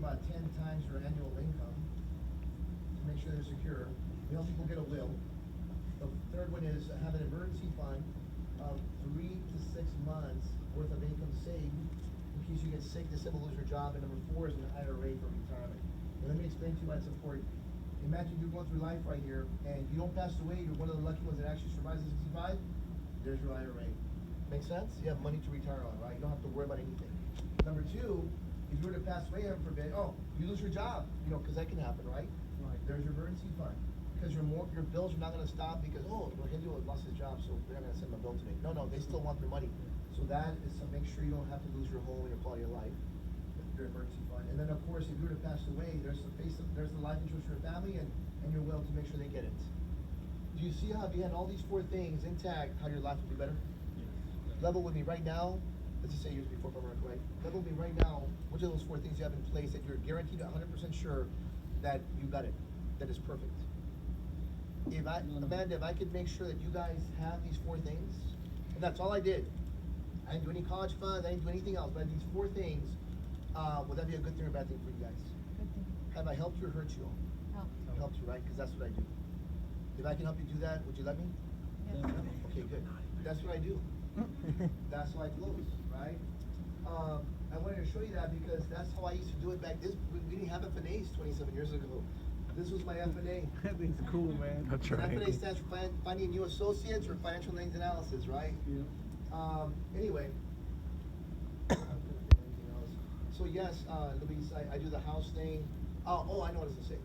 about 10 times their annual income to make sure they're secure. We help people get a will. The third one is have an emergency fund of 3 to 6 months worth of income saved in case you get sick, disable, lose your job. And number 4 is an IRA for retirement. And let me explain to you why it's important. Imagine you're going through life right here and you don't pass away, you're one of the lucky ones that actually survives at 65. There's your IRA. Make sense? You have money to retire on, right? You don't have to worry about anything. Number 2, if you were to pass away, heaven forbid, you lose your job, because that can happen, right? Right. There's your emergency fund. Because your bills are not going to stop because, Rogelio lost his job, so we're not going to send him a bill today. No, they still want their money. So that is to make sure you don't have to lose your home and your quality of life. Your emergency fund. And then, of course, if you were to pass away, there's the life insurance for your family and your will to make sure they get it. Do you see how if you had all these 4 things intact, how your life would be better? Yes. Level with me right now. Let's just say years before America, right? Level with me right now. Which of those 4 things you have in place that you're guaranteed 100% sure that you got it, that is perfect? Amanda, if I could make sure that you guys have these 4 things, and that's all I did. I didn't do any college funds, I didn't do anything else, but these 4 things, would that be a good thing or a bad thing for you guys? Good thing. Have I helped you or hurt you? Help. Helped you, right? Because that's what I do. If I can help you do that, would you let me? Yes. Okay, good. That's what I do. That's how I close, right? I wanted to show you that because that's how I used to do it back. We didn't have FNAs 27 years ago. This was my FNA. That thing's cool, man. That's right. FNA stands for Finding New Associates or Financial Needs Analysis, right? Yeah. Anyway. So yes, Luis, I do the house thing. I know what I was gonna say.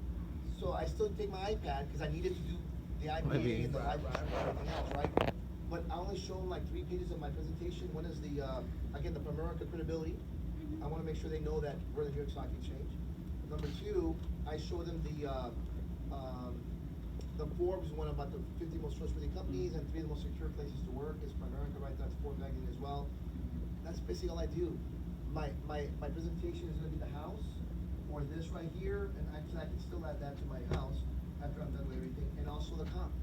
So I still take my iPad because I needed to do the IPA and the library and everything else, right? But I only show them like 3 pages of my presentation. One is the again the Primerica credibility. I want to make sure they know that we're the New York Stock Exchange. Number 2, I show them the Forbes one about the 50 most trustworthy companies and 3 of the most secure places to work is Primerica, right? That's Forbes magazine as well. That's basically all I do. My presentation is going to be the house, or this right here, and actually I can still add that to my house after I'm done with everything, and also the comp,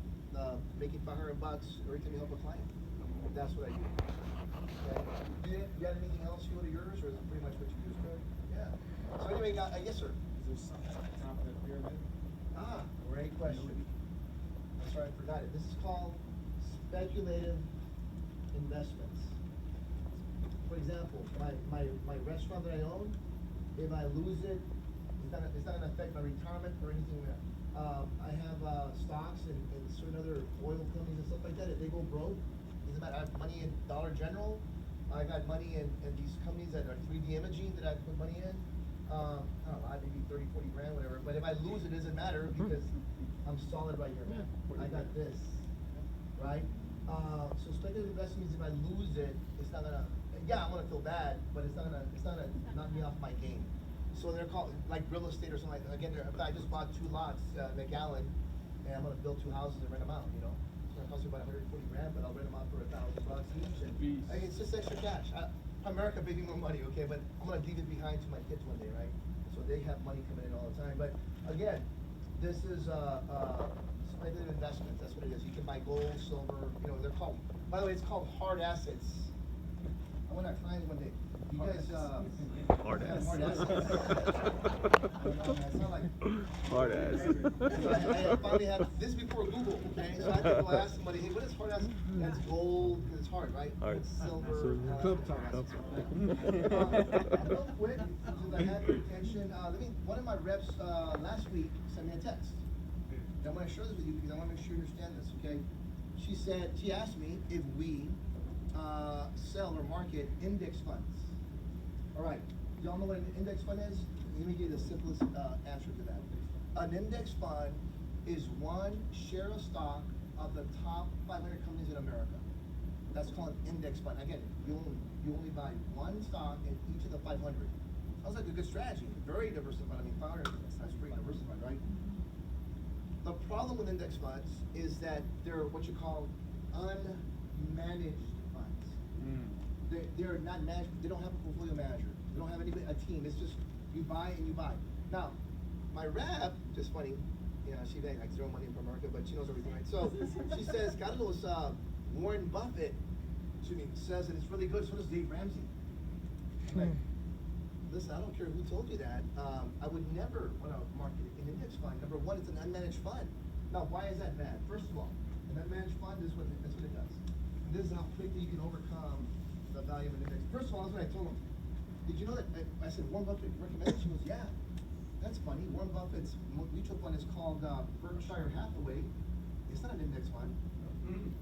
making $500 every time you help a client. That's what I do. Okay. You got anything else you go to yours, or is it pretty much what you do? Yeah. So anyway, yes, sir. Is there something at the top of that pyramid? Great question. I'm sorry, I forgot it. This is called speculative investments. For example, my restaurant that I own, if I lose it, it's not gonna affect my retirement or anything. I have stocks in certain other oil companies and stuff like that. If they go broke, doesn't matter. I have money in Dollar General. I got money in these companies that are 3D imaging that I put money in. I don't know, maybe 30, 40 grand, whatever. But if I lose it, doesn't matter because I'm solid right here, man. I got this, right? So speculative investment means if I lose it, it's not gonna. Yeah, I'm gonna feel bad, but it's not gonna knock me off my game. So they're called like real estate or something like that. Again, I just bought 2 lots, McAllen, and I'm gonna build 2 houses and rent them out. It's gonna cost me about 140 grand, but I'll rent them out for $1,000 each. And it's just extra cash. America pays me more money, okay, but I'm gonna leave it behind to my kids one day, right? So they have money coming in all the time. But again, this is speculative investments. That's what it is. You can buy gold, silver. They're called. By the way, it's called hard assets. I want our clients one day. You guys, Hard ass. Hard assets. I don't know, man. It's not like Hard ass. So I finally had this before Google, okay? So I had to go ask somebody, hey, what is hard asset? That's gold, because it's hard, right? Hard. It's silver. Club Hard talk. assets. Real quick, since I have your attention, one of my reps last week sent me a text. And I'm going to share this with you because I want to make sure you understand this, okay? She asked me if we sell or market index funds. All right, y'all know what an index fund is? Let me give you the simplest answer to that. An index fund is one share of stock of the top 500 companies in America. That's called an index fund. Again, you only buy one stock in each of the 500. Sounds like a good strategy. Very diversified. 500, that's pretty diversified, right? The problem with index funds is that they're what you call unmanaged funds. They're not managed. They don't have a portfolio manager. They don't have a team. It's just you buy and you buy. Now, my rep, just funny, she made like zero money in America, but she knows everything, right? So she says, Carlos, Warren Buffett, says that it's really good. So does Dave Ramsey. I'm like, listen, I don't care who told you that. I would never want to market an index fund. Number one, it's an unmanaged fund. Now, why is that bad? First of all, an unmanaged fund is that's what it does. And this is how quickly you can overcome the value of an index. First of all, that's what I told him. Did you know that I said Warren Buffett recommended? She goes, yeah, that's funny. Warren Buffett's mutual fund is called Berkshire Hathaway. It's not an index fund.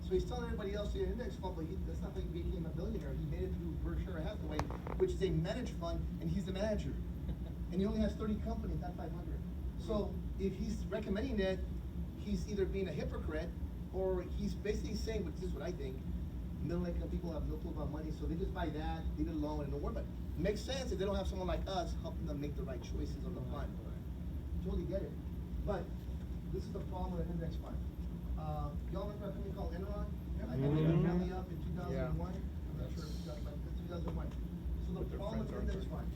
So he's telling everybody else the index fund, but that's not how he became a billionaire. He made it through Berkshire Hathaway, which is a managed fund, and he's the manager. And he only has 30 companies, not 500. So if he's recommending it, he's either being a hypocrite, or he's basically saying, which is what I think, middle income people have no clue about money, so they just buy that, leave it alone, and don't worry about it. Makes sense if they don't have someone like us helping them make the right choices on the fund. Totally get it. But this is the problem with an index fund. Y'all remember a company called Enron? I think they got rally up in 2001. Yeah. I'm not sure if you got it, but 2001. So the problem with index fund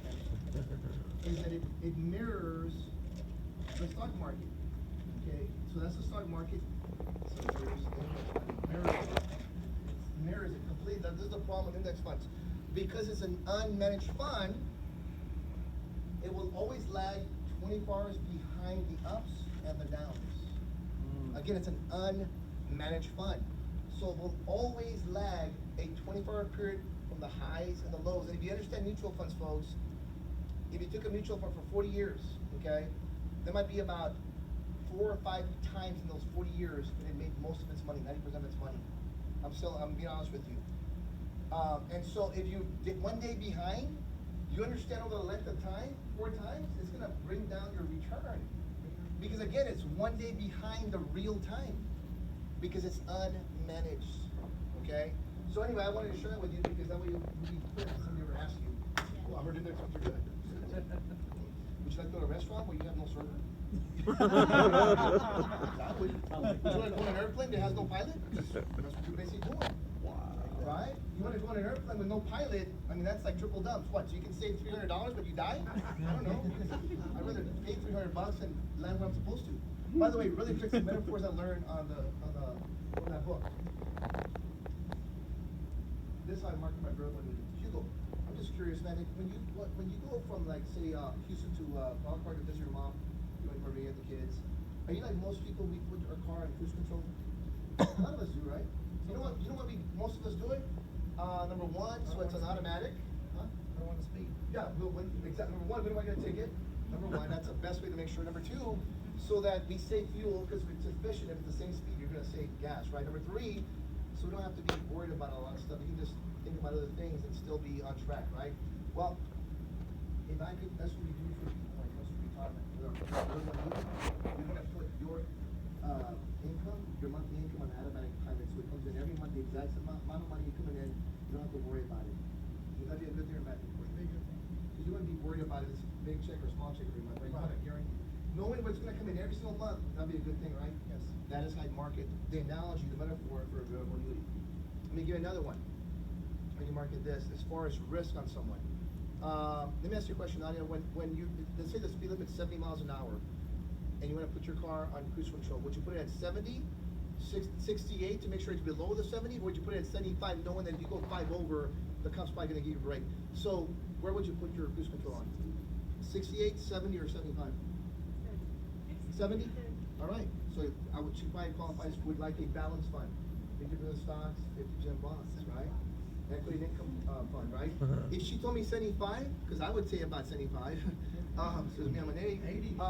is that it mirrors the stock market. Okay, so that's the stock market. So it mirrors it completely. This is the problem with index funds. Because it's an unmanaged fund, it will always lag 24 hours behind the ups and the downs. Again, it's an unmanaged fund. So it will always lag a 24-hour period from the highs and the lows. And if you understand mutual funds, folks, if you took a mutual fund for 40 years, okay, there might be about 4 or 5 times in those 40 years when it made most of its money, 90% of its money. I'm being honest with you. And so if you did 1 day behind, you understand over the length of time, 4 times, it's gonna bring down your return. Because again, it's 1 day behind the real time. Because it's unmanaged, okay? So anyway, I wanted to share that with you because that way you'll be clear if somebody ever asks you, well, I heard index funds are good. Would you like to go to a restaurant where you have no server? I would. Would you like to go on an airplane that has no pilot? That's what you're basically doing. Right? You want to go on an airplane with no pilot, I mean, that's like triple dubs. What, so you can save $300 but you die? I don't know. I'd rather pay $300 and land where I'm supposed to. By the way, really quick, some metaphors I learned on that book. This I marked my brother with Hugo. I'm just curious, man, when you go from like say Houston to Ballpark to visit your mom, you know, where we have the kids, are you like most people, we put our car in cruise control? A lot of us do, right? You know what most of us do it? Number one, so it's an automatic. Huh? I don't want to speed. Yeah, exactly. Number one, when do I get a ticket? Number one, that's the best way to make sure. Number two, so that we save fuel, because if it's efficient, if it's the same speed, you're gonna save gas, right? Number three, so we don't have to be worried about a lot of stuff. We can just think about other things and still be on track, right? Well, if I could, that's what we do for people when it comes to retirement. You're gonna put your income, your monthly income on automatic pilot, so it comes in every month the exact amount of money you're coming in. You don't have to worry about it. Would that be a good thing or bad thing for you? Because you wouldn't be worried about it. It's a big check or small check every month, right? You have a guarantee. Knowing what's going to come in every single month, that'd be a good thing, right? Yes. That is how you market the analogy, the metaphor for a variable annuity. Let me give you another one. When you market this, as far as risk on someone. Let me ask you a question, Nadia. When you, let's say the speed limit is 70 miles an hour, and you want to put your car on cruise control, would you put it at 70, 68 to make sure it's below the 70, or would you put it at 75 knowing that if you go 5 over, the cop's probably going to give you a break? So where would you put your cruise control on? 68, 70, or 75? 70? All right. So she probably qualifies with like a balanced fund. 50% stocks, 50% bonds, right? Equity and income fund, right? If she told me 75, because I would say about 75. Excuse me, I'm an 80. I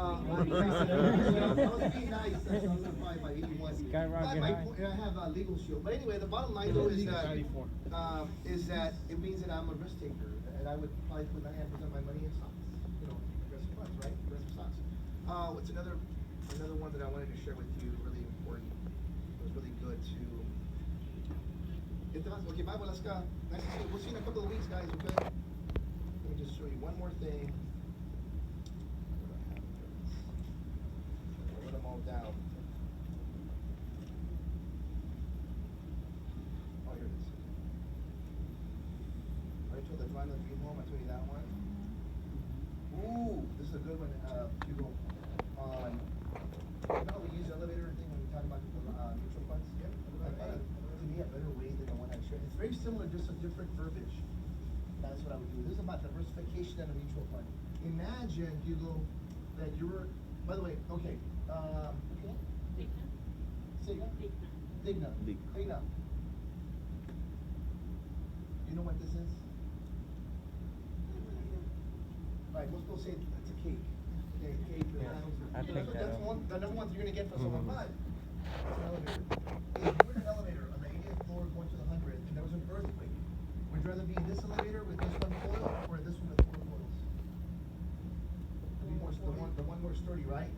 was being nice. I was probably by 81. And I have a legal shield. But anyway, the bottom line though is that it means that I'm a risk taker, and I would probably put 99% of my money in stocks. You know, aggressive funds, right? Aggressive stocks. What's another one that I wanted to share with you? Really important. It was really good to. Okay, bye. Well, let's go. Nice to see you. We'll see you in a couple of weeks, guys. Okay. Let me just show you one more thing. Put them all down. Oh, here it is. I told the Drive the Dream Home. I told you that one. Ooh, this is a good one. Hugo. On. You know how we use the elevator thing when we talk about mutual funds? Yep. To me, a better way than the one I shared. It's very similar, just a different verbiage. that's what I would do. This is about diversification and a mutual fund. Imagine, Hugo, that you're, by the way, okay, okay? Say again? Digna. Digna. You know what this is? Right, most people say it's a cake. Okay, cake. I picked that That's up. one, the number one thing you're gonna get from someone, but it's an elevator. If you were in an elevator on the 80th floor going to the 100th, and there was an earthquake, would you rather be in this elevator with this one coil or this one with 4 coils? The one more sturdy, right?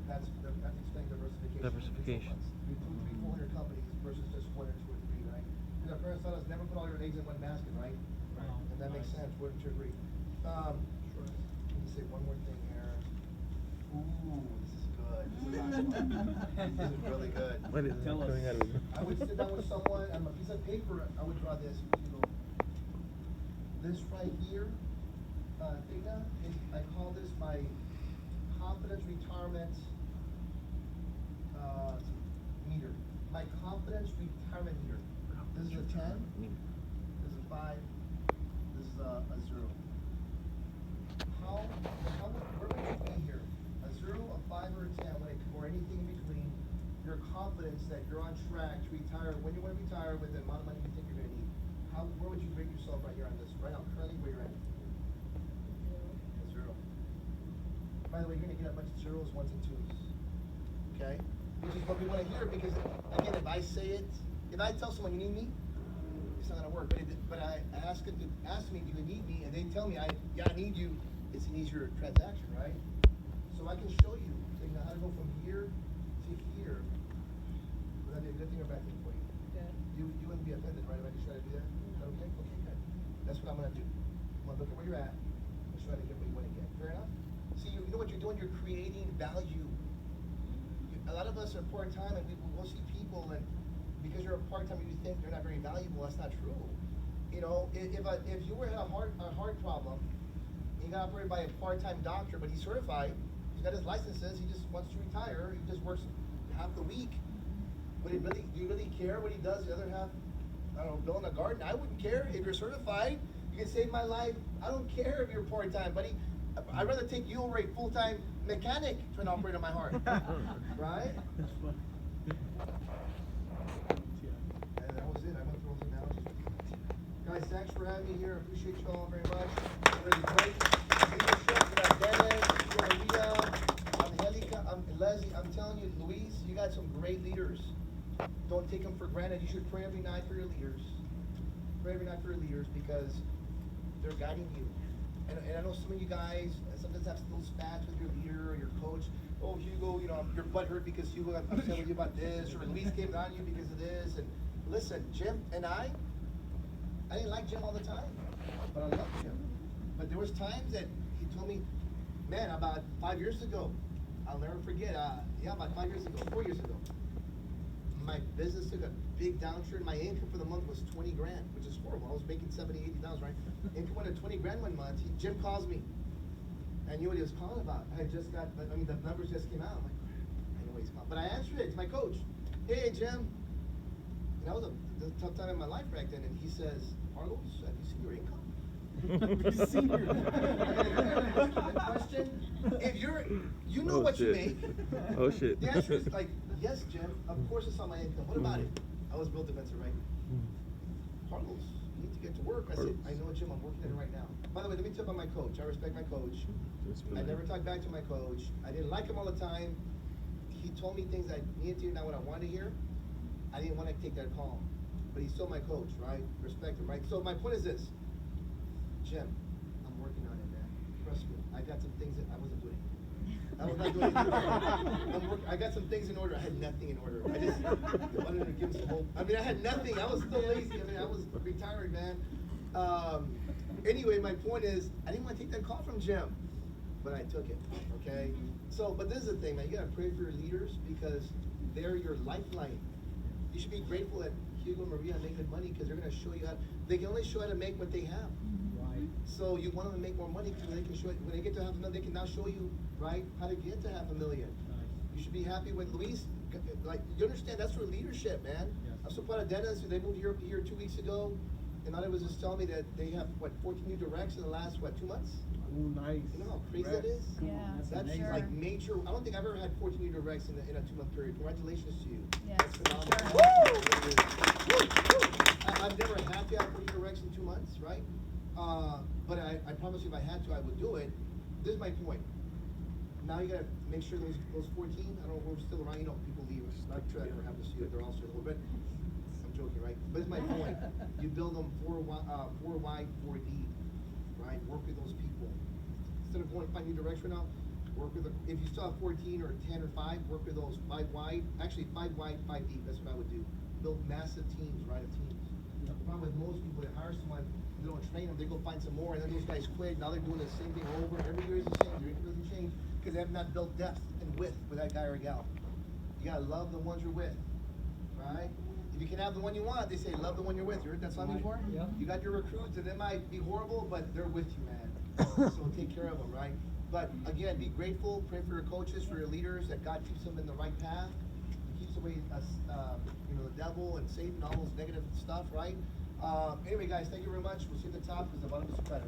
That's explaining diversification. Diversification. You 200, 300, 400 companies versus just 1 or 2 or 3, right? Because our parents taught us never put all your eggs in one basket, right? And that makes sense. Wouldn't you agree? Let me say one more thing here. Ooh, this is good. This is awesome. This is really good. What is Tell that us. coming out of him? I would sit down with someone on a piece of paper. I would draw this. You know, this right here, Digna, I call this my confidence retirement meter. My confidence retirement meter. This is a 10. This is a 5. This is a 0. Where would you be here? A 0, a 5, or a 10, or anything in between? Your confidence that you're on track to retire when you want to retire with the amount of money you think you're going to need. Where would you rate yourself right here on this? Right now, currently, where you're at? A 0. By the way, you're going to get a bunch of 0s, 1s, and 2s. Okay? Which is what we want to hear because, again, if I say it, if I tell someone you need me, it's not going to work. But I ask them to ask me, do you need me? And they tell me, yeah, I need you. It's an easier transaction, right? So I can show you how to go from here to here. Would that be a good thing or bad thing for you? Good. You wouldn't be offended, right, if I just try to do that? Is that okay? Okay, good. That's what I'm gonna do. I'm gonna look at where you're at and try to get what you wanna get. Fair enough? See, you know what you're doing? You're creating value. A lot of us are part-time and we will go see people and because you're a part-time you think they're not very valuable, that's not true. You know, if you were had a heart problem, he got operated by a part-time doctor, but he's certified. He's got his licenses. He just wants to retire. He just works half the week. Do you really care what he does the other half? I don't know, building a garden. I wouldn't care if you're certified. You can save my life. I don't care if you're part-time, buddy. I'd rather take you over a full-time mechanic to an operator on my heart, right? That's funny. And that was it. I went through all the analogies. Guys, thanks for having me here. Appreciate you all very much. Really great. Leadership. We got Dennis, Maria, Angelica, Leslie. I'm telling you, Luis, you got some great leaders. Don't take them for granted. You should pray every night for your leaders. Pray every night for your leaders because they're guiding you. And I know some of you guys sometimes have little spats with your leader or your coach. Oh, Hugo, you know, your butt hurt because Hugo got upset with you about this, or Luis came on you because of this. And listen, Jim and I didn't like Jim all the time, but I loved Jim. But there was times that he told me, man, about 5 years ago, I'll never forget, about 5 years ago, 4 years ago, my business took a big downturn. My income for the month was 20 grand, which is horrible. I was making 70, 80,000, right? Income went to 20 grand one month. Jim calls me. I knew what he was calling about. I just got, the numbers just came out. I'm like, I know what he's calling. But I answered it to my coach. Hey, Jim. And that was a tough time in my life back then. And he says, Carlos, have you seen your income? Have you seen your question? If you know what you make. Oh shit. The answer is like, yes, Jim, of course it's on my income. What about it? I was real defensive, right? Carlos, you need to get to work. I said, I know, Jim, I'm working on it right now. By the way, let me tell you about my coach. I respect my coach. I never talked back to my coach. I didn't like him all the time. He told me things I needed to hear, not what I wanted to hear. I didn't want to take that call. But he's still my coach, right? Respect him, right? So my point is this. Jim, I'm working on it, man. Trust me. I got some things that I wasn't doing. I was not doing anything. I got some things in order. I had nothing in order. I just wanted to give him some hope. I mean, I had nothing. I was still lazy. I mean, I was retired, man. Anyway, my point is, I didn't want to take that call from Jim, but I took it, okay? So, but this is the thing, man. You got to pray for your leaders because they're your lifeline. You should be grateful that Hugo and Maria make good money because they're going to show you how. They can only show how to make what they have. Right. So you want them to make more money because they can show it. When they get to $500,000, they can now show you, right, how to get to $500,000. You should be happy with Luis. Like, you understand, that's for leadership, man. Yes. I'm so proud of Dennis. They moved here 2 weeks ago. And Nada was just telling me that they have, what, 14 new directs in the last, what, 2 months? Ooh, nice. You know how crazy that is? Yeah, That's sure. like major. I don't think I've ever had 14 new directs in a 2 month period. Congratulations to you. Yes, That's phenomenal. sure. I've never had to have 14 directs in 2 months, right? But I promise you, if I had to, I would do it. This is my point. Now you gotta make sure those 14. I don't know if we're still around. You know, people leave. Not true. I never have to see it. They're all still a little bit. I'm joking, right? But it's my point. You build them four wide, 4 deep, right? Work with those people. Instead of going to find new direction now, work with if you still have 14 or 10 or 5, work with those 5 wide. Actually, 5 wide, 5 deep. That's what I would do. Build massive teams, right? Of teams. The problem with most people, they hire someone, they don't train them, they go find some more, and then those guys quit. Now they're doing the same thing over. Every year is the same. Every year doesn't change because they have not built depth and width with that guy or gal. You gotta love the ones you're with, right? If you can have the one you want, they say love the one you're with. You heard that song before? Yep. You got your recruits, and they might be horrible, but they're with you, man. So take care of them, right? But again, be grateful. Pray for your coaches, for your leaders, that God keeps them in the right path. He keeps away, the devil and Satan, all those negative stuff, right? Anyway, guys, thank you very much. We'll see you at the top because the bottom is better.